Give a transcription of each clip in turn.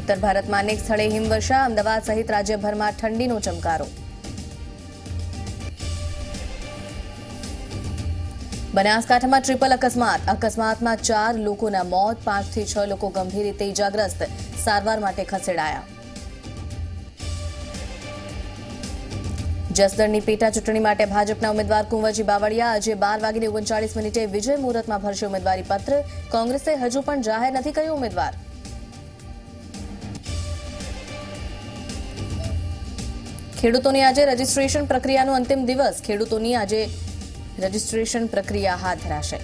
उत्तर भारत में अनेक स्थले हिमवर्षा, अमदावाद सहित राज्यभर में ठंडीनो चमकारो। बनासकांठा में ट्रिपल अकस्मात में 4 लोकोना मौत, 5 થી 6 लोग गंभीर रीते इजाग्रस्त, सारवार माटे खसेड़ाया। जसदणनी पेटा चूंटणी माटे भाजपना उम्मीदवार कुंवरजी बावळिया आज 12:39 विजय मुहूर्त में भरशे उम्मीदवारी पत्र। कांग्रेसे हजू पण जाहेर नहीं कर्यो उम्मीदवार। खेडूतोनी आजे रजिस्ट्रेशन प्रक्रियानो अंतिम दिवस। खेडूतोनी आजे रजिस्ट्रेशन प्रक्रिया हाथ धराशे।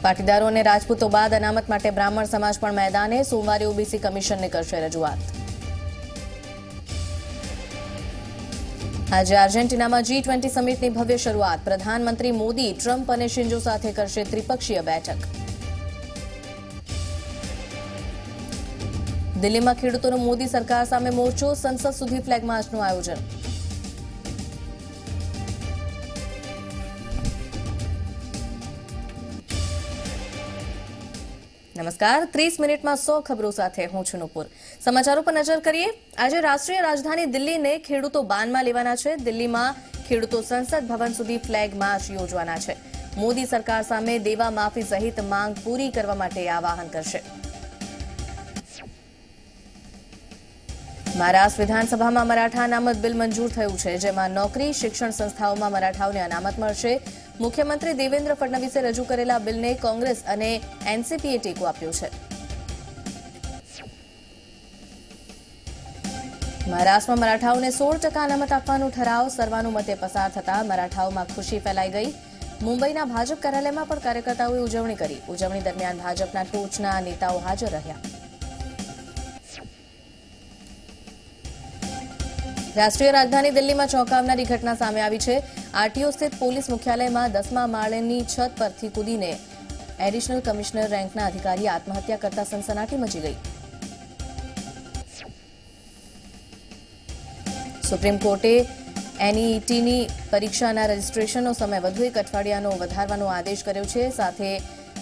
पाटीदारों और राजपूतों बाद अनामत माटे ब्राह्मण समाज पण मैदाने। सोमवारे ओबीसी कमिशन ने करशे रजूआत। आज अर्जेंटीना में G20 समिटनी भव्य शुरुआत। प्रधानमंत्री मोदी ट्रम्प और शिंजो साथे करशे त्रिपक्षीय बैठक। दिल्ली में खेडूतों मोदी सरकार सामे मोर्चो, संसद सुधी फ्लेग मार्चનું आयोजन। नमस्कार, 30 मिनिट में 100 खबरों साथे हूं છું નુપુર। समाचारों पर नजर करिए। आज राष्ट्रीय राजधानी दिल्ली ने खेडूतो बाનમાં लेवाना छे। दिल्ली में खेडूतो संसद भवन सुधी फ्लेग मार्च योजवाना छे। मोदी सरकार सामे देवा माफी सहित मांग पूरी करवा माटे आवाहन करशे। महाराष्ट्र विधानसभा में मराठा अनामत बिल मंजूर थयुं छे, जेमां नौकरी शिक्षण संस्थाओं में मराठाओने अनामत मळशे। मुख्यमंत्री देवेन्द्र फडणवीसे रजू करेला बिलने कांग्रेस अने एनसीपीए टेको आप्यो छे। महाराष्ट्र में मराठाओने 16% अनामत आपवानो ठराव सर्वानुमते पसार थता मराठाओमां खुशी फैलाई गई। मुंबईना भाजप कार्यालय में पण कार्यकर्ताओए उजवणी करी। उजवणी दरमियान भाजपना टोचना नेताओ हाजर रह्या। राष्ट्रीय राजधानी दिल्ली में चौंकावनारी घटना सामे आवी छे। आरटीओ स्थित पोलीस मुख्यालय में 10मा माळेनी छत परथी कूदीने एडिशनल कमिश्नर रेन्कना अधिकारी आत्महत्या करता सनसनाटी मची गई। सुप्रीम कोर्टे एनईईटीनी परीक्षाना रजिस्ट्रेशननो समय વધુ એક અઠવાડિયાનો વધારવાનો આદેશ કર્યો છે। સાથે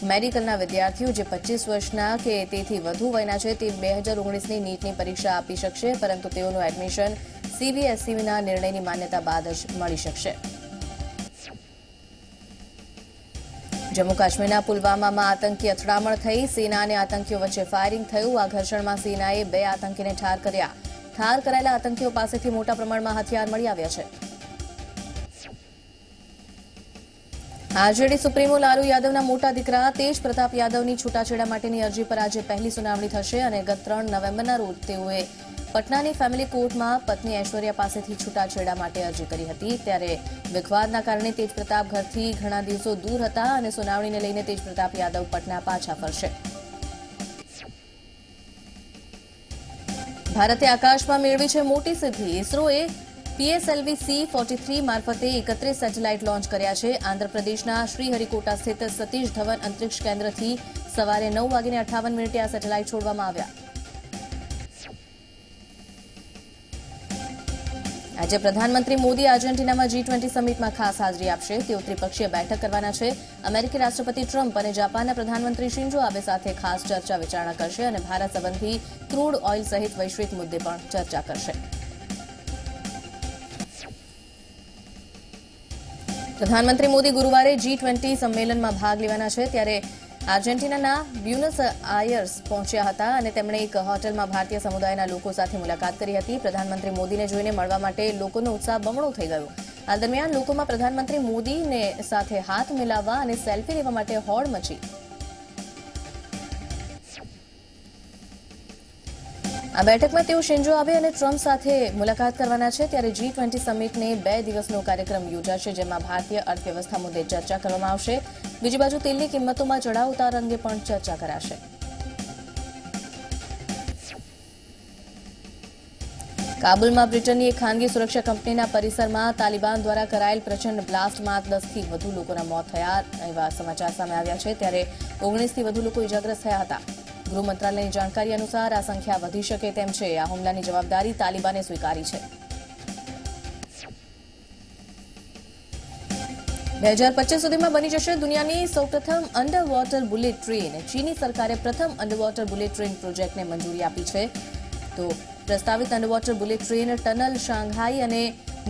મેડિકલના વિદ્યાર્થીઓ જે 25 વર્ષના કે તેથી વધુ વયના છે તે 2019ની નીટની પરીક્ષા આપી શકશે, પરંતુ તેઓનું એડમિશન सीबीएसईના निर्णयની માન્યતા બાદ જ મળી શકશે। जम्मू काश्मीरना पुलवामाમાં आतंकी અથડામણ થઈ। સેના અને આતંકીઓ વચ્ચે ફાયરિંગ થયું। આ ઘર્ષણમાં સેનાએ 2 આતંકીને ઠાર કર્યા। ઠાર કરાયેલા આતંકીઓ પાસેથી મોટા પ્રમાણમાં હથિયાર મળી આવ્યા છે। आरजेडी सुप्रीमो लालू यादवना मोटा दीकरा तेज प्रताप यादवनी छूटाछेड़ा माटेनी अरजी पर आज पहली सुनावणी थशे અને गत 3 नवेम्बरना रोज तेओए पटनानी फेमिली कोर्टमां पत्नी ऐश्वर्या पासेथी छूटाछेड़ा माटे अरजी करी हती। त्यारे विवादना कारणे तेज प्रताप घरथी घणा दिवसो दूर हता અને सुनावणीने लईने तेज प्रताप यादव पटना पाछा फरशे। भारते आकाशमां मेळवी छे मोटी सिद्धि। इसरोए PSLV-C-43 मार्फते 31 सेटेलाइट लॉन्च कर्या छे। आंध्रप्रदेशना श्रीहरिकोटा स्थित सतीश धवन अंतरिक्ष केन्द्रथी सवारे 9:58 आ सेटेलाइट छोड़वामां આવ્યા। आज प्रधानमंत्री मोदी अर्जेंटीना में G20 समिट में खास हाजरी आपशे। तेओ त्रिपक्षीय बैठक करवाना छे। अमेरिकी राष्ट्रपति ट्रम्प और जापानना प्रधानमंत्री शिंजो आबे साथे खास चर्चा विचारणा करशे और भारत संबंधी क्रूड ऑयल सहित वैश्विक मुद्दे पर चर्चा करशे। प्रधानमंत्री मोदी गुरुवारे G20 सम्मेलन में भाग लेवाना छे। त्यारे आर्जेन्टिनाना ब्यूनस आयर्स पहोंच्या हता અને તેમણે એક હોટેલમાં ભારતીય સમુદાયના લોકો સાથે મુલાકાત કરી હતી। પ્રધાનમંત્રી મોદીને જોઈને મળવા માટે લોકોનો ઉત્સાહ બમણો થઈ ગયો। આ દરમિયાન લોકોમાં પ્રધાનમંત્રી મોદીને સાથે હાથ મિલાવવા અને સેલ્ફી લેવા માટે હોડ મચી। आ बैठक में तेओ शिंजो आबे और ट्रम्प साथे मुलाकात करवाना छे। त्यारे G20 समिटने 2 दिवसनो कार्यक्रम योजाशे, जेमां भारतीय अर्थव्यवस्था मुद्दे चर्चा करवामां आवशे। बीजी बाजु तेलनी किंमतोमां चढ़ाव उतार अंगे पण चर्चा कराशे। काबुलमां ब्रिटननी एक खानगी सुरक्षा कंपनीना परिसरमां तालिबान द्वारा करायेल प्रचंड ब्लास्टमां 10 થી વધુ લોકોના મોત થયા એવા સમાચાર સામે આવ્યા છે। ત્યારે 19 થી વધુ લોકો ઇજાગ્રસ્ત થયા હતા। गृह मंत्रालयની જાણકારી અનુસાર આ સંખ્યા વધી શકે તેમ છે। આ હુમલાની જવાબદારી તાલિબાને સ્વીકારી છે। 2025 સુધીમાં બની જશે દુનિયાની સૌપ્રથમ અંડર વોટર બુલેટ ટ્રેન. ચીની સરકારે પ્રથમ અંડર વોટર બુલેટ ટ્રેન પ્રોજેક્ટને મંજૂરી આપી છે. તો પ્રસ્તાવિત under water bullet train tunnel Shanghai અને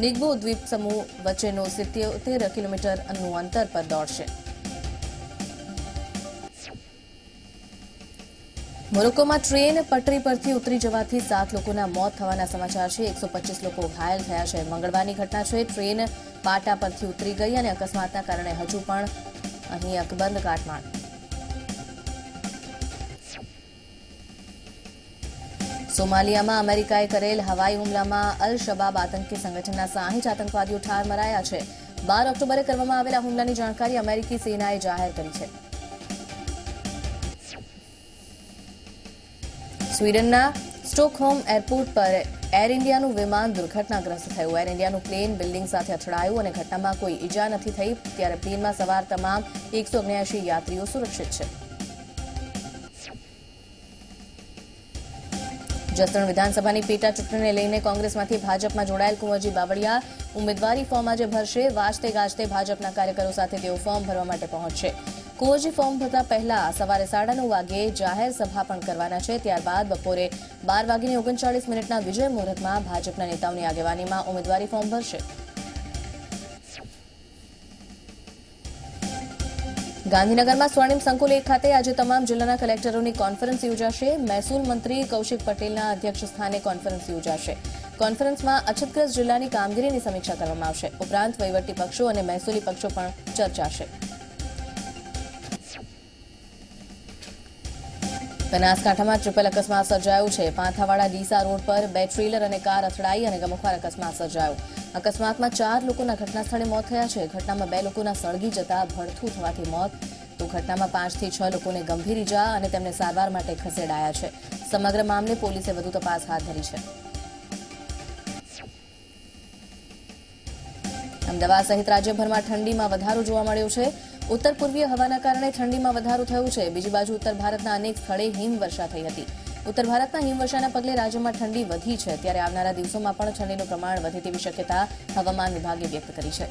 નિગ્બો દ્વીપ સમૂહ વચ્ચેનો 77 કિલોમીટરનું અંતર પર દોડશે. મોરોક્કોમાં ટ્રેન પટરી પરથી ઉતરી જવાથી 7 લોકોના મોત થવાના સમાચાર છે. 125 લોકો ઘાયલ થયા છે. મંગળવારની ઘટના છે. ટ્રેન પાટા પરથી ઉતરી ગઈ અને અકસ્માતના કારણે હજુ પણ અહીં અકબંધ કાટમાળ. સોમાલિયામાં અમેરિકાએ કરેલ હવાઈ હુમલામાં અલ શબાબ આતંકી સંગઠનના 60 આતંકવાદીઓ ઠાર મરાયા છે. 12 ઓક્ટોબરે કરવામાં આવેલા હુમલાની જાણકારી અમેરિકી સેનાએ જાહેર કરી છે. સ્વીડનના સ્ટોકહોમ એરપોર્ટ પર એર ઇન્ડિયાનું વિમાન દુર્ઘટનાગ્રસ્ત થયું. એર ઇન્ડિયાનું પ્લેન બિલ્ડિંગ સાથે અથડાયું અને ઘટનામાં કોઈ ઈજા નથી થઈ. ત્યારે પ્લેનમાં સવાર તમામ 179 યાત્રીઓ સુરક્ષિત છે. જસદણ વિધાનસભાની પેટા ચૂંટણીને લઈને કોંગ્રેસમાંથી ભાજપમાં જોડાયેલ કુંવરજી બાવળિયા ઉમેદવારી ફોર્મ આજે ભરશે. વાજતે ગાજતે ભાજપના કાર્યકરો સાથે તેઓ ફોર્મ ભરવા માટે પહોંચશે. કુંવરજી ફોર્મ ભરતા પહેલા સવારે 9:30 વાગ્યે જાહેર સભા પણ કરવાના છે. ત્યારબાદ બપોરે 12:39 વિજય મુહૂર્તમાં ભાજપના નેતાઓની આગેવાનીમાં ઉમેદવારી ફોર્મ ભરશે. ગાંધીનગરમાં સ્વર્ણિમ સંકુલ 1 ખાતે આજે તમામ જિલ્લાના કલેક્ટરોની કોન્ફરન્સ યોજાશે. મહેસૂલ મંત્રી કૌશિક પટેલના અધ્યક્ષસ્થાને કોન્ફરન્સ યોજાશે. કોન્ફરન્સમાં અછતગ્રસ્ત જિલ્લાની કામગીરીની સમીક્ષા કરવામાં આવશે. ઉપરાંત વહીવટી પક્ષો અને મહેસૂલી પક્ષો પણ ચર્ચાશે. બનાસકાંઠામાં ટ્રિપલ અકસ્માત સર્જાયો છે. પાંથાવાડા ડીસા રોડ પર 2 ટ્રેલર અને કાર અથડાઈ અને ગમખ્વાર અકસ્માત સર્જાયો. અકસ્માતમાં 4 લોકોના ઘટના સ્થળે મોત થયા છે. ઘટનામાં 2 લોકોના સળગી જતા ભડથું થવાથી મોત. તો ઘટનામાં 5 થી 6 લોકોને ગંભીર ઈજા અને તેમને સારવાર માટે ખસેડાયા છે. સમગ્ર મામલે પોલીસે વધુ તપાસ હાથ ધરી છે. અમદાવાદ સહિત રાજ્યભરમાં ઠંડીમાં વધારો જોવા મળ્યો છે. ઉત્તર પૂર્વીય હવાના કારણે ઠંડીમાં વધારો થયો છે. બીજી બાજુ ઉત્તર ભારતના અનેક સ્થળે હિમવર્ષા થઈ હતી. ઉત્તર ભારતના હિમવર્ષાના પગલે રાજ્યમાં ઠંડી વધી છે. ત્યારે આવનારા દિવસોમાં પણ ઠંડીનું પ્રમાણ વધે તેવી શક્યતા હવામાન વિભાગે વ્યક્ત કરી છે.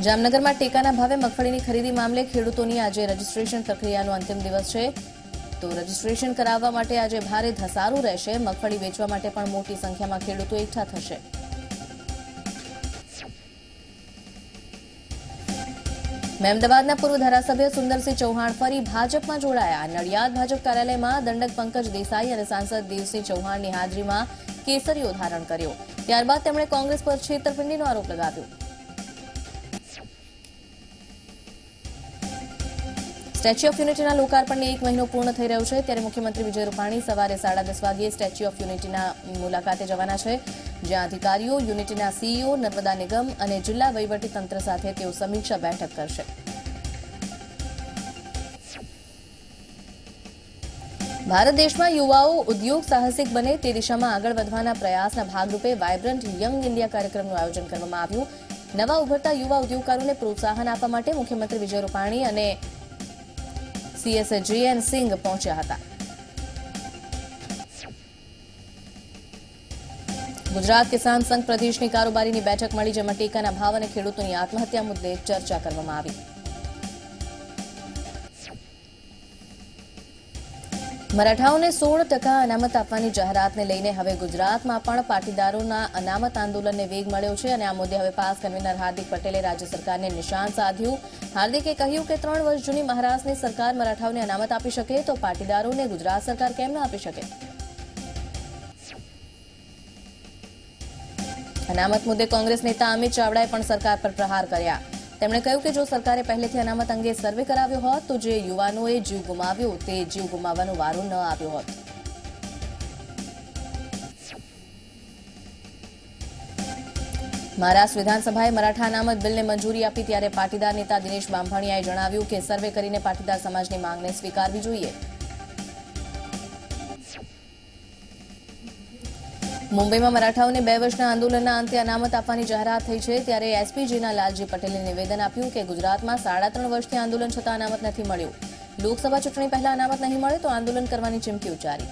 જામનગરમાં ટેકાના ભાવે મગફળીની ખરીદી મામલે ખેડૂતોની આજે રજીસ્ટ્રેશન પ્રક્રિયાનો અંતિમ દિવસ છે. તો રજીસ્ટ્રેશન કરાવવા માટે આજે ભારે ધસારો રહેશે. મગફળી વેચવા માટે પણ મોટી સંખ્યામાં ખેડૂતો એકઠા થશે. મહેમદાવાદના પૂર્વ ધારાસભ્ય સુંદરસિંહ ચૌહાણ ફરી ભાજપમાં જોડાયા. નડિયાદ ભાજપ કાર્યાલયમાં દંડક પંકજ દેસાઈ અને સાંસદ દેવસિંહ ચૌહાણની હાજરીમાં કેસરીઓ ધારણ કર્યો. ત્યારબાદ તેમણે કોંગ્રેસ પર છેતરપિંડીનો આરોપ લગાવ્યો. સ્ટેચ્યુ ઓફ યુનિટીના લોકાર્પણને 1 મહિનો પૂર્ણ થઈ રહ્યો છે. ત્યારે મુખ્યમંત્રી વિજય રૂપાણી સવારે 10:30 વાગ્યે સ્ટેચ્યુ ઓફ યુનિટીના મુલાકાતે જવાના છે. જ્યાં અધિકારીઓ, યુનિટીના સીઈઓ, નર્મદા નિગમ અને જિલ્લા વહીવટીતંત્ર સાથે તેઓ સમીક્ષા બેઠક કરશે. ભારત દેશમાં યુવાઓ ઉદ્યોગ સાહસિક બને તે દિશામાં આગળ વધવાના પ્રયાસના ભાગરૂપે વાયબ્રન્ટ યંગ ઇન્ડિયા કાર્યક્રમનું આયોજન કરવામાં આવ્યું. નવા ઉભરતા યુવા ઉદ્યોગકારોને પ્રોત્સાહન આપવા માટે મુખ્યમંત્રી વિજય રૂપાણી અને સીએસએ JN સિંઘ પહોંચ્યા હતા. ગુજરાત કિસાન સંઘ પ્રદેશની કારોબારીની બેઠક મળી, જેમાં ટેકાના ભાવ અને ખેડૂતોની આત્મહત્યા મુદ્દે ચર્ચા કરવામાં આવી. મરાઠાઓને 16% અનામત આપવાની જાહેરાતને લઈને હવે ગુજરાતમાં પણ પાટીદારોના અનામત આંદોલનને વેગ મળ્યો છે અને આ મુદ્દે હવે પાસ કન્વીનર હાર્દિક પટેલે રાજ્ય સરકારને નિશાન સાધ્યું. હાર્દિકે કહ્યું કે 3 વર્ષ જૂની મહારાષ્ટ્રની સરકાર મરાઠાઓને અનામત આપી શકે તો પાટીદારોને ગુજરાત સરકાર કેમ ન આપી શકે. અનામત મુદ્દે કોંગ્રેસ નેતા અમિત ચાવડાએ પણ સરકાર પર પ્રહાર કર્યા. તેમણે કહ્યું કે જો સરકારે પહેલેથી અનામત અંગે સર્વે કરાવ્યો હોત તો જે યુવાનોએ જીવ ગુમાવ્યો તે જીવ ગુમાવવાનો વારો ન આવ્યો હોત. મહારાષ્ટ્ર વિધાનસભાએ મરાઠા અનામત બિલને મંજૂરી આપી ત્યારે પાટીદાર નેતા દિનેશ બાંભણિયાએ જણાવ્યું કે સર્વે કરીને પાટીદાર સમાજની માંગને સ્વીકારવી જોઈએ. મુંબઈમાં મરાઠાઓને 2 વર્ષના આંદોલનના અંતે અનામત આપવાની જાહેરાત થઈ છે. ત્યારે એસપીજીના લાલજી પટેલે નિવેદન આપ્યું કે ગુજરાતમાં 3.5 વર્ષથી આંદોલન છતાં અનામત નથી મળ્યું. લોકસભા ચૂંટણી પહેલા અનામત નહીં મળે તો આંદોલન કરવાની ચીમકી ઉચ્ચારી.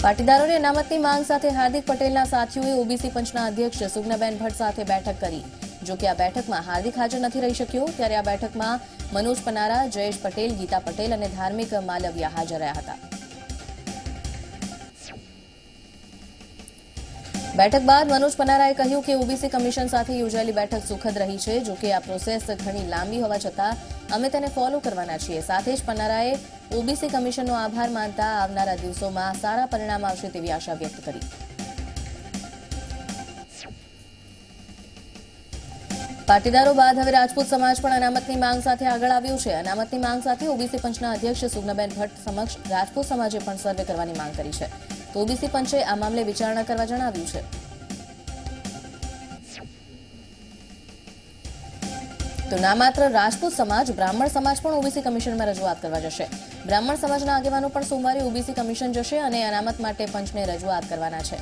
પાટીદારોની અનામતની માંગ સાથે હાર્દિક પટેલના સાથીઓએ ઓબીસી પંચના અધ્યક્ષ સુગ્નાબેન ભટ્ટ સાથે બેઠક કરી. જો કે આ બેઠકમાં હાર્દિક હાજર નથી રહી શક્યો, ત્યારે આ બેઠકમાં મનોજ પનારા, જયેશ પટેલ, ગીતા પટેલ અને ધાર્મિક માલવિયા હાજર રહ્યા હતા. બેઠક બાદ મનોજ પનારાએ કહ્યું કે ઓબીસી કમિશન સાથે યોજાયેલી બેઠક સુખદ રહી છે. જો કે આ પ્રોસેસ ઘણી લાંબી હોવા છતાં અમે તેને ફોલો કરવાના છીએ. સાથે જ પનારાએ ઓબીસી કમિશનનો આભાર માનતા આવનારા દિવસોમાં સારા પરિણામ આવશે તેવી આશા વ્યક્ત કરી. પાટીદારો બાદ હવે રાજપૂત સમાજ પણ અનામતની માંગ સાથે આગળ આવ્યું છે. અનામતની માંગ સાથે ઓબીસી પંચના અધ્યક્ષ સુગ્નાબેન ભટ્ટ સમક્ષ રાજપૂત સમાજે પણ સર્વે કરવાની માંગ કરી છે. તો ઓબીસી પંચે આ મામલે વિચારણા કરવા જણાવ્યું છે. તો ના માત્ર રાજપૂત સમાજ, બ્રાહ્મણ સમાજ પણ ઓબીસી કમિશનમાં રજૂઆત કરવા જશે. બ્રાહ્મણ સમાજના આગેવાનો પણ સોમવારે ઓબીસી કમિશન જશે અને અનામત માટે પંચને રજૂઆત કરવાના છે.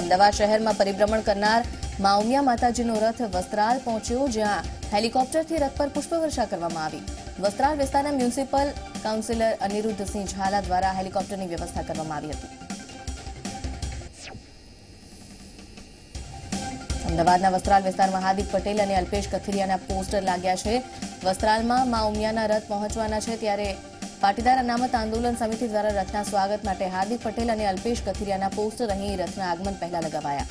અમદાવાદ શહેરમાં પરિભ્રમણ કરનાર મા ઉમિયા માતાજીનો રથ વસ્ત્રાલ પહોંચ્યો, જ્યાં હેલિકોપ્ટરથી રથ પર પુષ્પવર્ષા કરવામાં આવી. વસ્ત્રાલ વિસ્તારના મ્યુનિસિપલ કાઉન્સિલર અનિરુદ્ધસિંહ ઝાલા દ્વારા હેલિકોપ્ટરની વ્યવસ્થા કરવામાં આવી હતી. અમદાવાદના વસ્ત્રાલ વિસ્તારમાં હાર્દિક પટેલ અને અલ્પેશ કથિરિયાના પોસ્ટર લાગ્યા છે. વસ્ત્રાલમાં મા ઉમિયાના રથ પહોંચવાના છે, ત્યારે પાટીદાર અનામત આંદોલન સમિતિ દ્વારા રથના સ્વાગત માટે હાર્દિક પટેલ અને અલ્પેશ કથિરિયાના પોસ્ટર અહીં રથના આગમન પહેલા લગાવાયા.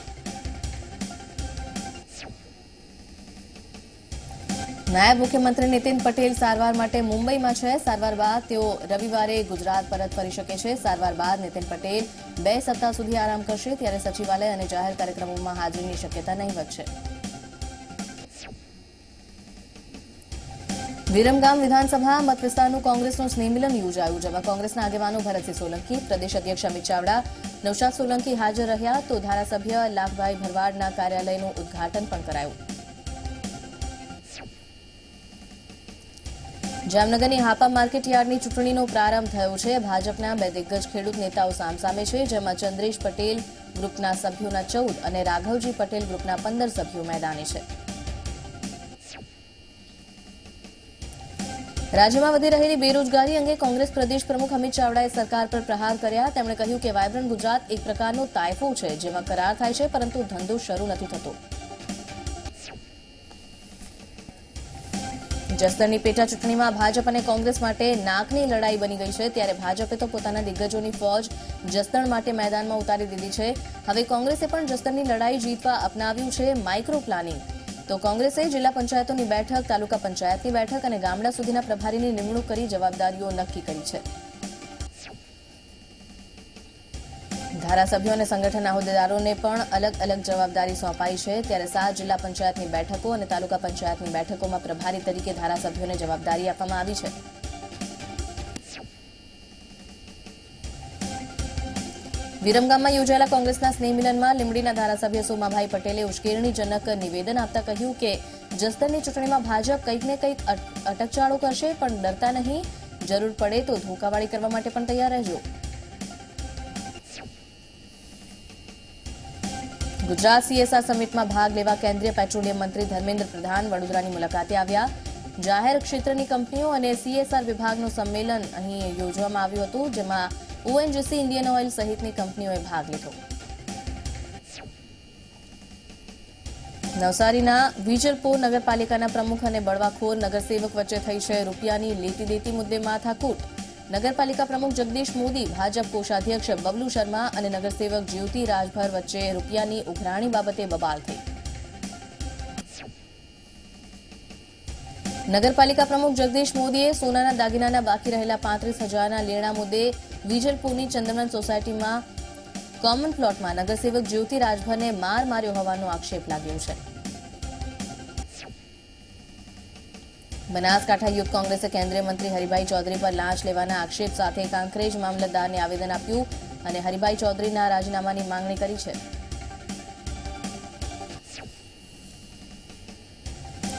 નાયબ મુખ્યમંત્રી નીતિન પટેલ સારવાર માટે મુંબઈમાં છે. સારવાર બાદ તેઓ રવિવારે ગુજરાત પરત ફરી શકે છે. સારવાર બાદ નીતિન પટેલ 2 સપ્તાહ સુધી આરામ કરશે, ત્યારે સચિવાલય અને જાહેર કાર્યક્રમોમાં હાજરીની શક્યતા નહીવત છે. વિરમગામ વિધાનસભા મત વિસ્તારનું કોંગ્રેસનું સ્નેહમિલન યોજાયું, જેમાં કોંગ્રેસના આગેવાનો ભરતસિંહ સોલંકી, પ્રદેશ અધ્યક્ષ અમિત ચાવડા, નૌશાદ સોલંકી હાજર રહ્યા. તો ધારાસભ્ય લાખભાઈ ભરવાડના કાર્યાલયનું ઉદ્ઘાટન પણ કરાયું. જામનગરની હાપા માર્કેટ યાર્ડની ચૂંટણીનો પ્રારંભ થયો છે. ભાજપના 2 દિગ્ગજ ખેડૂત નેતાઓ સામસામે છે, જેમાં ચંદ્રેશ પટેલ ગ્રુપના સભ્યોના 14 અને રાઘવજી પટેલ ગ્રુપના 15 સભ્યો મેદાને છે. રાજ્યમાં વધી રહેલી બેરોજગારી અંગે કોંગ્રેસ પ્રદેશ પ્રમુખ અમિત ચાવડાએ સરકાર પર પ્રહાર કર્યા. તેમણે કહ્યું કે વાયબ્રન્ટ ગુજરાત એક પ્રકારનો તાયફો છે, જેમાં કરાર થાય છે પરંતુ ધંધો શરૂ નથી થતો. જસદણની પેટા ચૂંટણીમાં ભાજપ અને કોંગ્રેસ માટે નાકની લડાઈ બની ગઈ છે, ત્યારે ભાજપે તો પોતાના દિગ્ગજોની ફોજ જસદણ માટે મેદાનમાં ઉતારી દીધી છે. હવે કોંગ્રેસે પણ જસદણની લડાઈ જીતવા અપનાવ્યું છે માઇક્રો પ્લાનિંગ. તો કોંગ્રેસે જિલ્લા પંચાયતોની બેઠક, તાલુકા પંચાયતની બેઠક અને ગામડા સુધીના પ્રભારીની નિમણૂક કરી જવાબદારીઓ નક્કી કરી છે. ધારાસભ્યો અને સંગઠનના હોદ્દેદારોને પણ અલગ અલગ જવાબદારી સોંપાઈ છે. ત્યારે 7 જિલ્લા પંચાયતની બેઠકો અને તાલુકા પંચાયતની બેઠકોમાં પ્રભારી તરીકે ધારાસભ્યોને જવાબદારી આપવામાં આવી છે. વિરમગામમાં યોજાયેલા કોંગ્રેસના સ્નેહમિલનમાં લીંબડીના ધારાસભ્ય સોમાભાઈ પટેલે ઉશ્કેરણીજનક નિવેદન આપતા કહ્યું કે જસદણની ચૂંટણીમાં ભાજપ કંઈક ને કંઈક અટકચાળો કરશે, પણ ડરતા નહીં. જરૂર પડે તો ધોકાવાળી કરવા માટે પણ તૈયાર રહેજો. ગુજરાત સીએસઆર સમિટમાં ભાગ લેવા કેન્દ્રીય પેટ્રોલિયમ મંત્રી ધર્મેન્દ્ર પ્રધાન વડોદરાની મુલાકાતે આવ્યા. જાહેર ક્ષેત્રની કંપનીઓ અને સીએસઆર વિભાગનું સંમેલન અહીં યોજવામાં આવ્યું હતું, જેમાં ઓએનજીસી, ઇન્ડિયન ઓઇલ સહિતની કંપનીઓએ ભાગ લીધો. નવસારીના વિજલપોર નગરપાલિકાના પ્રમુખ અને બળવાખોર નગરસેવક વચ્ચે થઈ છે રૂપિયાની લેતી દેતી મુદ્દે માથાકૂટ. નગરપાલિકા પ્રમુખ જગદીશ મોદી, ભાજપ કોષાધ્યક્ષ બબલુ શર્મા અને નગરસેવક જ્યોતિ રાજભર વચ્ચે રૂપિયાની ઉઘરાણી બાબતે બબાલ થઈ. નગરપાલિકા પ્રમુખ જગદીશ મોદીએ સોનાના દાગીનાના બાકી રહેલા 35,000ના લેણા મુદ્દે વિજલપુરની ચંદ્રવન સોસાયટીમાં કોમન પ્લોટમાં નગરસેવક જ્યોતિ રાજભરને માર માર્યો હોવાનો આક્ષેપ લાગ્યો છે. બનાસકાંઠા યુથ કોંગ્રેસે કેન્દ્રીય મંત્રી હરિભાઈ ચૌધરી પર લાંચ લેવાના આક્ષેપ સાથે કાંકરેજ મામલતદારને આવેદન આપ્યું અને હરિભાઈ ચૌધરીના રાજીનામાની માંગણી કરી છે.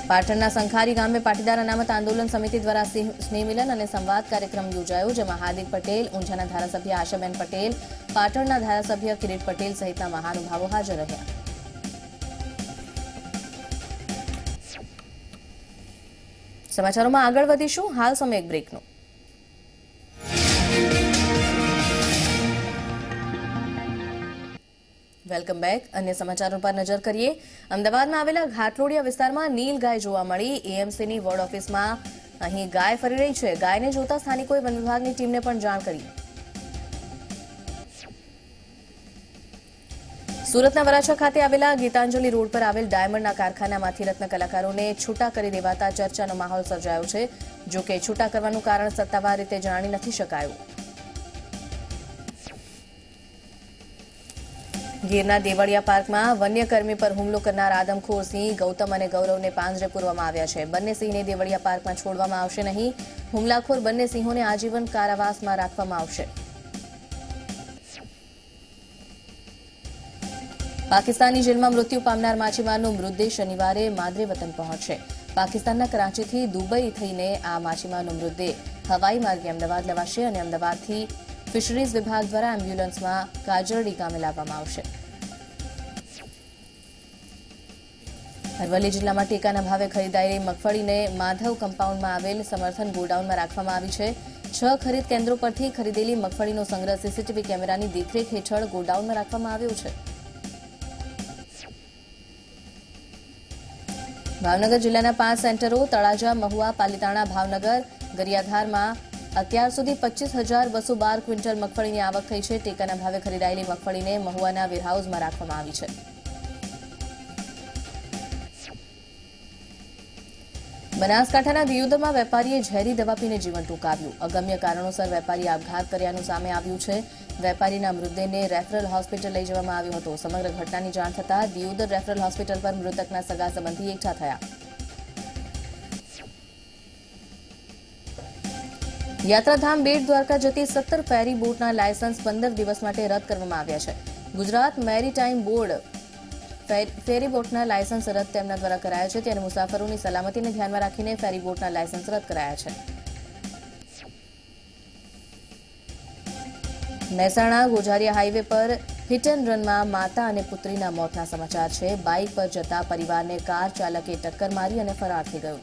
પાટણના સંખારી ગામે પાટીદાર અનામત આંદોલન સમિતિ દ્વારા સ્નેહમિલન અને સંવાદ કાર્યક્રમ યોજાયો, જેમાં હાર્દિક પટેલ, ઊંઝાના ધારાસભ્ય આશાબેન પટેલ, પાટણના ધારાસભ્ય કિરીટ પટેલ સહિતના મહાનુભાવો હાજર રહ્યા. સમાચારોમાં આગળ વધીશું, હાલ સમય એક બ્રેકનો। Welcome back. અન્ય સમાચારો પર નજર કરીએ। અમદાવાદમાં આવેલા ઘાટલોડિયા વિસ્તારમાં નીલ ગાય જોવા મળી। એએમસીની વોર્ડ ઓફિસમાં અહીં ગાય ફરી રહી છે। ગાયને જોતા સ્થાનિકોએ વન વિભાગની ટીમને પણ જાણ કરી। સુરતના વરાછા ખાતે આવેલા ગીતાંજલિ રોડ પર આવેલ ડાયમંડના કારખાનામાંથી રત્ન કલાકારોને છૂટા કરી દેવાતા ચર્ચાનો માહોલ સર્જાયો છે। જો કે છૂટા કરવાનું કારણ સત્તાવાર રીતે જાણી નથી શકાયું। ગીરના દેવળિયા પાર્કમાં વન્યકર્મી પર હુમલો કરનાર આદમખોર સિંહ ગૌતમ અને ગૌરવને પાંજરે પૂરવામાં આવ્યા છે। બંને સિંહને દેવળિયા પાર્કમાં છોડવામાં આવશે નહીં। હુમલાખોર બંને સિંહોને આજીવન કારાવાસમાં રાખવામાં આવશે। પાકિસ્તાની જેલમાં મૃત્યુ પામનાર માછીમારનો મૃતદેહ શનિવારે માદરે વતન પહોંચશે। પાકિસ્તાનના કરાંચીથી દુબઈ થઈને આ માછીમારનો મૃતદેહ હવાઈ માર્ગે અમદાવાદ લવાશે અને અમદાવાદથી ફિશરીઝ વિભાગ દ્વારા એમ્બ્યુલન્સમાં કાજરડી ગામે લાવવામાં આવશે। અરવલ્લી જિલ્લામાં ટેકાના ભાવે ખરીદાયેલી મગફળીને માધવ કમ્પાઉન્ડમાં આવેલ સમર્થન ગોડાઉનમાં રાખવામાં આવી છે। 6 ખરીદ કેન્દ્રો પરથી ખરીદેલી મગફળીનો સંગ્રહ સીસીટીવી કેમેરાની દેખરેખ હેઠળ ગોડાઉનમાં રાખવામાં આવ્યો છે। ભાવનગર જિલ્લાના 5 સેન્ટરો તળાજા, મહુવા, પાલીતાણા, ભાવનગર, ગરિયાધારમાં અત્યાર સુધી 25,212 ક્વિન્ટલ મગફળીની આવક થઈ છે। ટેકાના ભાવે ખરીદાયેલી મગફળીને મહુવાના વેરહાઉસમાં રાખવામાં આવી છે। બનાસકાંઠાના દિયોદરમાં વેપારીએ ઝેરી દવા પીને જીવન ટૂંકાવ્યું। અગમ્ય કારણોસર વેપારીએ આપઘાત કર્યાનું સામે આવ્યું છે। વેપારીના મૃતદેહને રેફરલ હોસ્પિટલ લઈ જવામાં આવ્યો હતો। સમગ્ર ઘટનાની જાણ થતાં દિયોદર રેફરલ હોસ્પિટલ પર મૃતકના સગા સંબંધી એકઠા થયા। યાત્રાધામ બેટ દ્વારકા જતી 17 ફેરી બોટના લાયસન્સ 15 દિવસ માટે રદ કરવામાં આવ્યા છે। ગુજરાત મેરીટાઈમ બોર્ડ ફેરી બોટના લાયસન્સ રદ તેમના દ્વારા કરાયા છે, ત્યારે મુસાફરોની સલામતીને ધ્યાનમાં રાખીને ફેરી બોટના લાયસન્સ રદ કરાયા છે। મહેસાણા ગોઝારિયા હાઈવે પર હિટ એન્ડ રનમાં માતા અને પુત્રીના મોતના સમાચાર છે। બાઇક પર જતા પરિવારને કાર ચાલકે ટક્કર મારી અને ફરાર થઈ ગયો।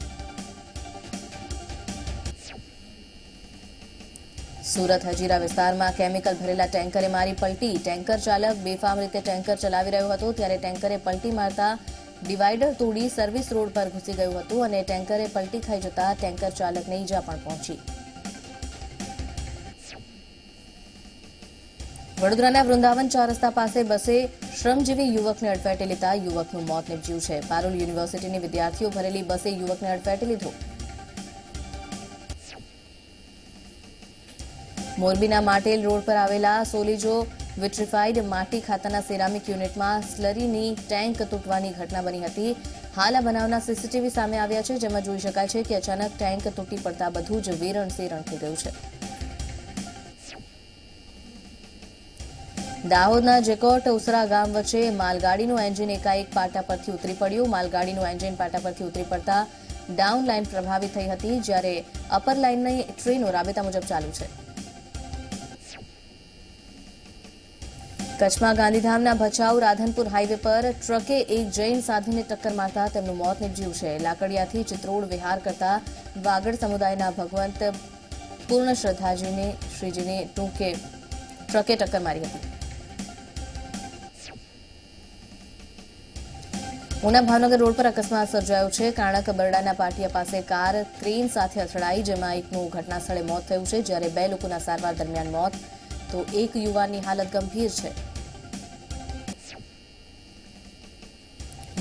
સુરત હજીરા વિસ્તારમાં કેમિકલ ભરેલા ટેન્કરે મારી પલટી। ટેન્કર ચાલક બેફામ રીતે ટેન્કર ચલાવી રહ્યો હતો, ત્યારે ટેન્કરે પલટી મારતા ડિવાઈડર તોડી સર્વિસ રોડ પર ઘૂસી ગયું હતું અને ટેન્કરે પલટી ખાઈ જતા ટેન્કર ચાલકને ઈજા પણ પહોંચી। વડોદરાના વૃંદાવન 4 રસ્તા પાસે બસે શ્રમજીવી યુવકને અડફેટે લેતા યુવકનું મોત નીપજ્યું છે। પારુલ યુનિવર્સિટીની વિદ્યાર્થીઓ ભરેલી બસે યુવકને અડફેટે લીધો। મોરબીના માટેલ રોડ પર આવેલા સોલિજો વિટ્રિફાઈડ માટી ખાતાના સિરામિક યુનિટમાં સ્લરીની ટેન્ક તૂટવાની ઘટના બની હતી। હાલ આ બનાવના સીસીટીવી સામે આવ્યા છે, જેમાં જોઈ શકાય છે કે અચાનક ટેન્ક તૂટી પડતા બધું જ વેરણ સેરણ થઈ ગયું છે। દાહોદના જેકોટ ઉસરા ગામ વચ્ચે માલગાડીનું એન્જિન એકાએક પાટા પરથી ઉતરી પડ્યું। માલગાડીનું એન્જિન પાટા પરથી ઉતરી પડતા ડાઉન લાઇન પ્રભાવિત થઈ હતી, જ્યારે અપર લાઇનની ટ્રેનો રાબેતા મુજબ ચાલુ છે। કચ્છમાં ગાંધીધામના ભચાઉ રાધનપુર હાઈવે પર ટ્રકે એક જૈન સાધુને ટક્કર મારતા તેમનું મોત નીપજ્યું છે। લાકડિયાથી ચિત્રોડ વિહાર કરતા વાગડ સમુદાયના ભગવંત પૂર્ણ શ્રીજીને ટ્રકે ટક્કર મારી હતી। ઉના ભાવનગર રોડ પર અકસ્માત સર્જાયો છે। કાણક બરડાના પાટિયા પાસે કાર ક્રેન સાથે અથડાઈ, જેમાં એકનું ઘટના સ્થળે મોત થયું છે, જ્યારે 2 લોકોના સારવાર દરમિયાન મોત, તો એક યુવાનની હાલત ગંભીર છે।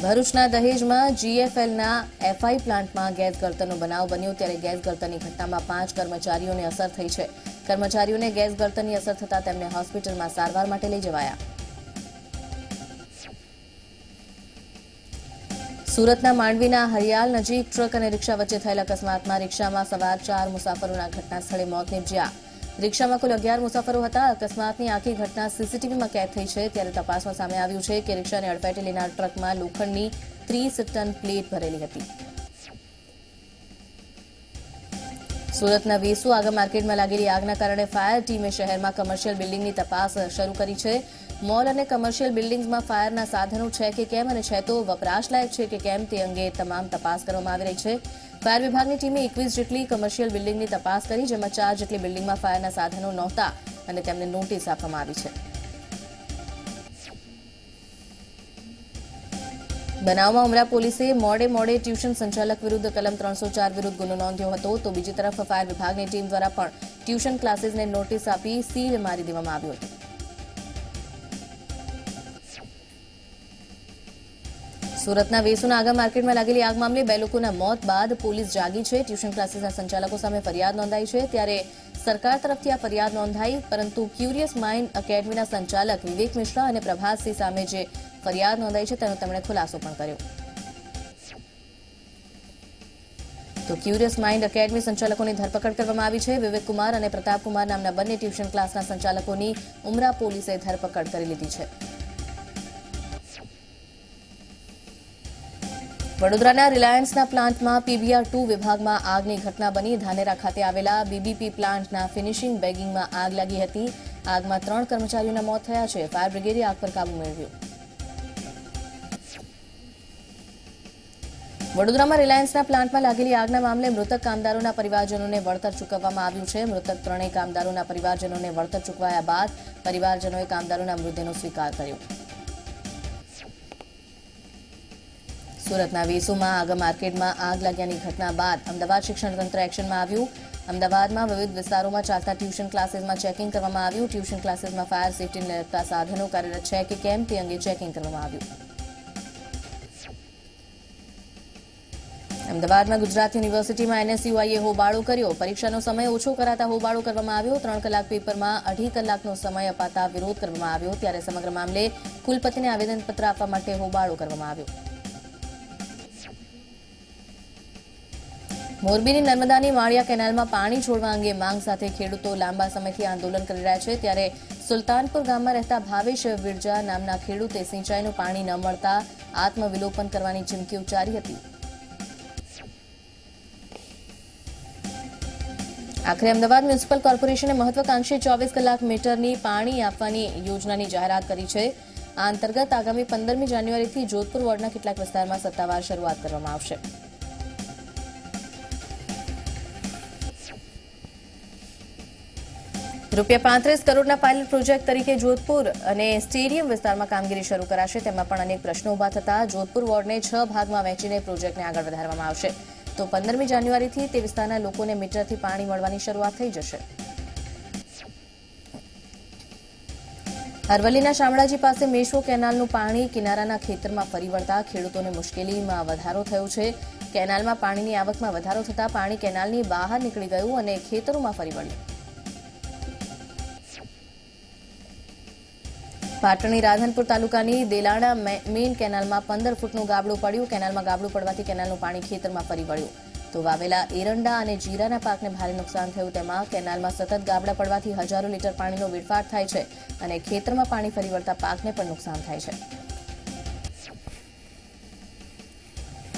ભરૂચના દહેજમાં જીએફએલના એફઆઈ પ્લાન્ટમાં ગેસ ગળતરનો બનાવ બન્યો, ત્યારે ગેસ ગળતરની ઘટનામાં 5 કર્મચારીઓને અસર થઈ છે। કર્મચારીઓને ગેસ ગળતરની અસર થતાં તેમને હોસ્પિટલમાં સારવાર માટે લઈ જવાયા। સુરતના માંડવીના હરિયાલ નજીક ટ્રક અને રિક્ષા વચ્ચે થયેલા અકસ્માતમાં રિક્ષામાં સવાર 4 મુસાફરોના ઘટના સ્થળે મોત નીપજ્યા। રિક્ષામાં કુલ 11 મુસાફરો હતા। અકસ્માતની આખી ઘટના સીસીટીવીમાં કેદ થઈ છે, ત્યારે તપાસમાં સામે આવ્યું છે કે રિક્ષાને અડફેટે લેનાર ટ્રકમાં લોખંડની 30 ટન પ્લેટ ભરેલી હતી। સુરતના વેસુ આગા માર્કેટમાં લાગેલી આગના કારણે ફાયર ટીમે શહેરમાં કમર્શિયલ બિલ્ડિંગની તપાસ શરૂ કરી છે। મોલ અને કમર્શિયલ બિલ્ડિંગ્સમાં ફાયરના સાધનો છે કે કેમ અને છે તો વપરાશલાયક છે કે કેમ તે અંગે તમામ તપાસ કરવામાં આવી રહી છે. ફાયર વિભાગની ટીમે 21 જેટલી કમર્શિયલ બિલ્ડિંગની તપાસ કરી, જેમાં 4 જેટલી બિલ્ડિંગમાં ફાયરના સાધનો નહોતા અને તેમને નોટિસ આપવામાં આવી છે. બનાવમાં ઉમરા પોલીસે મોડે ટ્યુશન સંચાલક વિરુદ્ધ કલમ 304 વિરુદ્ધ ગુનો નોંધ્યો હતો, તો બીજી તરફ ફાયર વિભાગની ટીમ દ્વારા પણ ટ્યુશન ક્લાસીસને નોટિસ આપી સીલ મારી દેવામાં આવ્યું હતું. સુરતના વેસુના આગા માર્કેટમાં લાગેલી આગ મામલે 2 લોકોના મોત બાદ પોલીસ જાગી છે. ટ્યુશન ક્લાસીસના સંચાલકો સામે ફરિયાદ નોંધાઈ છે, ત્યારે સરકાર તરફથી આ ફરિયાદ નોંધાઈ, પરંતુ ક્યુરિયસ માઇન્ડ એકેડમીના સંચાલક વિવેક મિશ્રા અને પ્રભાતસિંહ સામે જે ફરિયાદ નોંધાઈ છે તેનો તેમણે ખુલાસો પણ કર્યો. તો ક્યુરિયસ માઇન્ડ એકેડમી સંચાલકોની ધરપકડ કરવામાં આવી છે. વિવેક કુમાર અને પ્રતાપ કુમાર નામના બંને ટ્યુશન ક્લાસના સંચાલકોની ઉમરા પોલીસે ધરપકડ કરી લીધી છે. વડોદરાના રિલાયન્સના પ્લાન્ટમાં PBR2 વિભાગમાં આગની ઘટના બની. ધાનેરા ખાતે આવેલા BBP પ્લાન્ટના ફિનિશિંગ બેગિંગમાં આગ લાગી હતી. આગમાં 3 કર્મચારીઓના મોત થયા છે. ફાયર બ્રિગેડે આગ પર કાબુ મેળવ્યો. વડોદરામાં રિલાયન્સના પ્લાન્ટમાં લાગેલી આગના મામલે મૃતક કામદારોના પરિવારજનોને વળતર ચૂકવવામાં આવ્યું છે. મૃતક 3 કામદારોના પરિવારજનોને વળતર ચૂકવાયા બાદ પરિવારજનોએ કામદારોના મૃતદેહનો સ્વીકાર કર્યો. સુરતના વેસુમાં આગા માર્કેટમાં આગ લાગ્યાની ઘટના બાદ અમદાવાદ શિક્ષણ તંત્ર એક્શનમાં આવ્યું. અમદાવાદમાં વિવિધ વિસ્તારોમાં ચાલતા ટ્યુશન ક્લાસીસમાં ચેકિંગ કરવામાં આવ્યું. ટ્યુશન ક્લાસીસમાં ફાયર સેફટીને લગતા સાધનો કાર્યરત છે કે કેમ તે અંગે ચેકિંગ કરવામાં આવ્યું. અમદાવાદમાં ગુજરાત યુનિવર્સિટીમાં NSUIએ હોબાળો કર્યો. પરીક્ષાનો સમય ઓછો કરાતા હોબાળો કરવામાં આવ્યો. 3 કલાક પેપરમાં 2.5 કલાકનો સમય અપાતા વિરોધ કરવામાં આવ્યો. ત્યારે સમગ્ર મામલે કુલપતિને આવેદનપત્ર આપવા માટે હોબાળો કરવામાં આવ્યો. મોરબીની નર્મદાની માળિયા કેનાલમાં પાણી છોડવા અંગે માંગ સાથે ખેડૂતો લાંબા સમયથી આંદોલન કરી રહ્યા છે. ત્યારે સુલતાનપુર ગામમાં રહેતા ભાવેશ વિરજા નામના ખેડૂતે સિંચાઈનું પાણી ન મળતા આત્મવિલોપન કરવાની ચીમકી ઉચ્ચારી હતી. આખરે અમદાવાદ મ્યુનિસિપલ કોર્પોરેશને મહત્વાકાંક્ષી 24 કલાક મીટરની પાણી આપવાની યોજનાની જાહેરાત કરી છે. આ અંતર્ગત આગામી 15મી જાન્યુઆરીથી જોધપુર વોર્ડના કેટલાક વિસ્તારમાં સત્તાવાર શરૂઆત કરવામાં આવશે. ₹35 કરોડના પાયલટ પ્રોજેક્ટ તરીકે જોધપુર અને સ્ટેડિયમ વિસ્તારમાં કામગીરી શરૂ કરાશે. તેમાં પણ અનેક પ્રશ્નો ઉભા થતા જોધપુર વોર્ડને 6 ભાગમાં વહેંચીને પ્રોજેક્ટને આગળ વધારવામાં આવશે. તો 15મી જાન્યુઆરીથી તે વિસ્તારના લોકોને મીટરથી પાણી મળવાની શરૂઆત થઈ જશે. અરવલ્લીના શામળાજી પાસે મેશ્વો કેનાલનું પાણી કિનારાના ખેતરમાં ફરી વળતા ખેડૂતોને મુશ્કેલીમાં વધારો થયો છે. કેનાલમાં પાણીની આવકમાં વધારો થતા પાણી કેનાલની બહાર નીકળી ગયું અને ખેતરોમાં ફરી વળ્યું. પાટણની રાધનપુર તાલુકાની દેલાણા મેઇન કેનાલમાં 15 ફૂટનું ગાબડું પડ્યું. કેનાલમાં ગાબડું પડવાથી કેનાલનું પાણી ખેતરમાં ફરી વળ્યું. તો વાવેલા એરંડા અને જીરાના પાકને ભારે નુકસાન થયું. તેમાં કેનાલમાં સતત ગાબડા પડવાથી હજારો લીટર પાણીનો વેડફાટ થાય છે અને ખેતરમાં પાણી ફરી વળતા પાકને પણ નુકસાન થાય છે.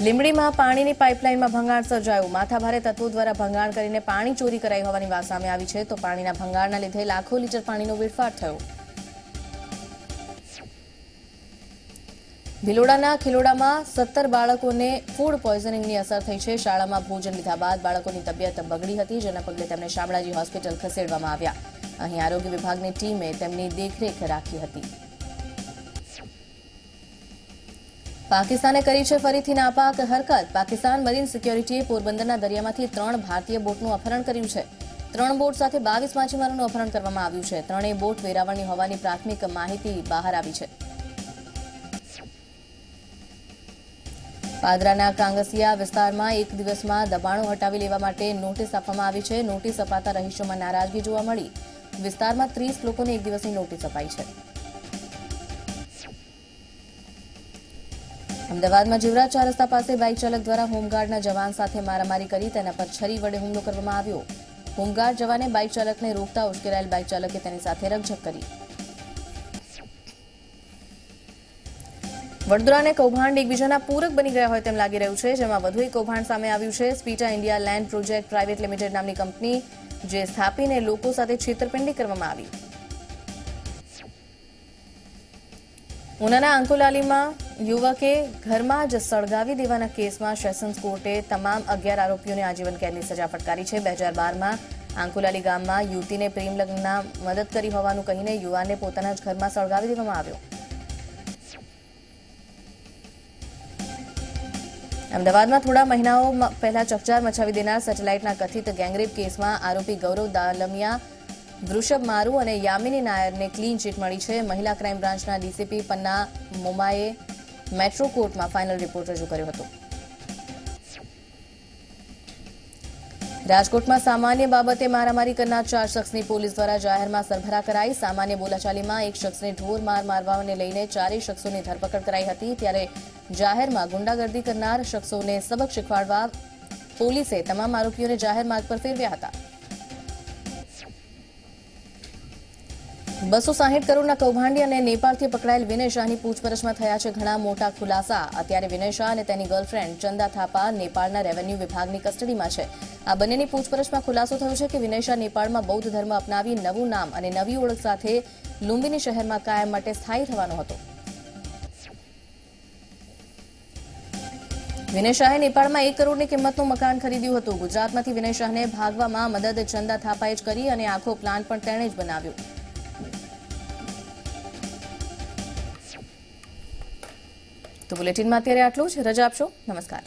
લીંબડીમાં પાણીની પાઇપલાઇનમાં ભંગાણ સર્જાયું. માથાભારે તત્વો દ્વારા ભંગાણ કરીને પાણી ચોરી કરાઈ હોવાની વાત સામે આવી છે. તો પાણીના ભંગાણના લીધે લાખો લીટર પાણીનો વેડફાટ થયો. ભિલોડાના ખિલોડામાં 17 બાળકોને ફૂડ પોઈઝનિંગની અસર થઈ છે. શાળામાં ભોજન લીધા બાદ બાળકોની તબિયત બગડી હતી, જેના પગલે તેમને શામળાજી હોસ્પિટલ ખસેડવામાં આવ્યા. અહીં આરોગ્ય વિભાગની ટીમે તેમની દેખરેખ રાખી હતી. પાકિસ્તાને કરી છે ફરીથી નાપાક હરકત. પાકિસ્તાન મરીન સિક્યોરિટીએ પોરબંદરના દરિયામાંથી 3 ભારતીય બોટનું અપહરણ કર્યું છે. 3 બોટ સાથે 22 માછીમારોનું અપહરણ કરવામાં આવ્યું છે. 3 બોટ વેરાવળની હોવાની પ્રાથમિક માહિતી બહાર આવી છે. પાદરાના કાંગસિયા વિસ્તારમાં 1 દિવસમાં દબાણો હટાવી લેવા માટે નોટિસ આપવામાં આવી છે. નોટિસ અપાતા રહીશોમાં નારાજગી જોવા મળી. વિસ્તારમાં 30 લોકોને 1 દિવસની નોટિસ અપાઈ છે. અમદાવાદમાં જીવરાજ 4 રસ્તા પાસે બાઇક ચાલક દ્વારા હોમગાર્ડના જવાન સાથે મારામારી કરી તેના પર છરી વડે હુમલો કરવામાં આવ્યો. હોમગાર્ડ જવાને બાઇક ચાલકને રોકતા ઉશ્કેરાયેલ બાઇક ચાલકે તેની સાથે રકઝક કરી. વડોદરા અને કૌભાંડ એકબીજાના પૂરક બની ગયા હોય તેમ લાગી રહ્યું છે, જેમાં વધુ એક કૌભાંડ સામે આવ્યું છે. સ્પીટા India land project private limited નામની કંપની જે સ્થાપીને લોકો સાથે છેતરપિંડી કરવામાં આવી. ઉનાના અંકોલાલીમાં યુવકે ઘરમાં જ સળગાવી દેવાના કેસમાં સેશન્સ કોર્ટે તમામ 11 આરોપીઓને આજીવન કેદની સજા ફટકારી છે. 2012માં આંકોલાલી ગામમાં યુવતીને પ્રેમ લગ્નમાં મદદ કરી હોવાનું કહીને યુવાનને પોતાના જ ઘરમાં સળગાવી દેવામાં આવ્યો. અમદાવાદમાં થોડા મહિનાઓ પહેલા ચકચાર મચાવી દેનાર સેટેલાઇટના કથિત ગેંગરેપ કેસમાં આરોપી ગૌરવ દાલમિયા, વૃષભ મારુ અને યામિની નાયરને ક્લીન ચીટ મળી છે. મહિલા ક્રાઇમ બ્રાન્ચના ડીસીપી પન્ના મોમાએ મેટ્રો કોર્ટમાં ફાઇનલ રિપોર્ટ રજૂ કર્યો હતો. રાજકોટમાં સામાન્ય બાબતે મારામારી કરનાર 4 શખ્સની પોલીસ દ્વારા જાહેરમાં સરભરા કરાઈ. સામાન્ય બોલાચાલીમાં એક શખ્સને ઢોર માર મારવાને લઈને 4 શખ્સોની ધરપકડ કરાઈ હતી. ત્યારે જાહેરમાં ગુંડાગર્દી કરનાર શખ્સોને સબક શીખવાડવા પોલીસે તમામ આરોપીઓને જાહેર માર્ગ પર ફેરવ્યા હતા. 260 કરોડના કૌભાંડી અને નેપાળથી પકડાયેલ વિનય શાહની પૂછપરછમાં થયા છે ઘણા મોટા ખુલાસા. અત્યારે વિનય શાહ અને તેની ગર્લફ્રેન્ડ ચંદા થાપા નેપાળના રેવન્યુ વિભાગની કસ્ટડીમાં છે. આ બંનેની પૂછપરછમાં ખુલાસો થયો છે કે વિનય શાહ નેપાળમાં બૌદ્ધ ધર્મ અપનાવી નવું નામ અને નવી ઓળખ સાથે લુંબિની શહેરમાં કાયમ માટે સ્થાયી થવાનો હતો. વિનય શાહે નેપાળમાં 1 કરોડની કિંમતનું મકાન ખરીદ્યું હતું. ગુજરાતમાંથી વિનય શાહને ભાગવામાં મદદ ચંદા થાપાએ જ કરી અને આખો પ્લાન પણ તેણે જ બનાવ્યો. તો બુલેટિનમાં અત્યારે આટલું જ. રજા આપશો. નમસ્કાર.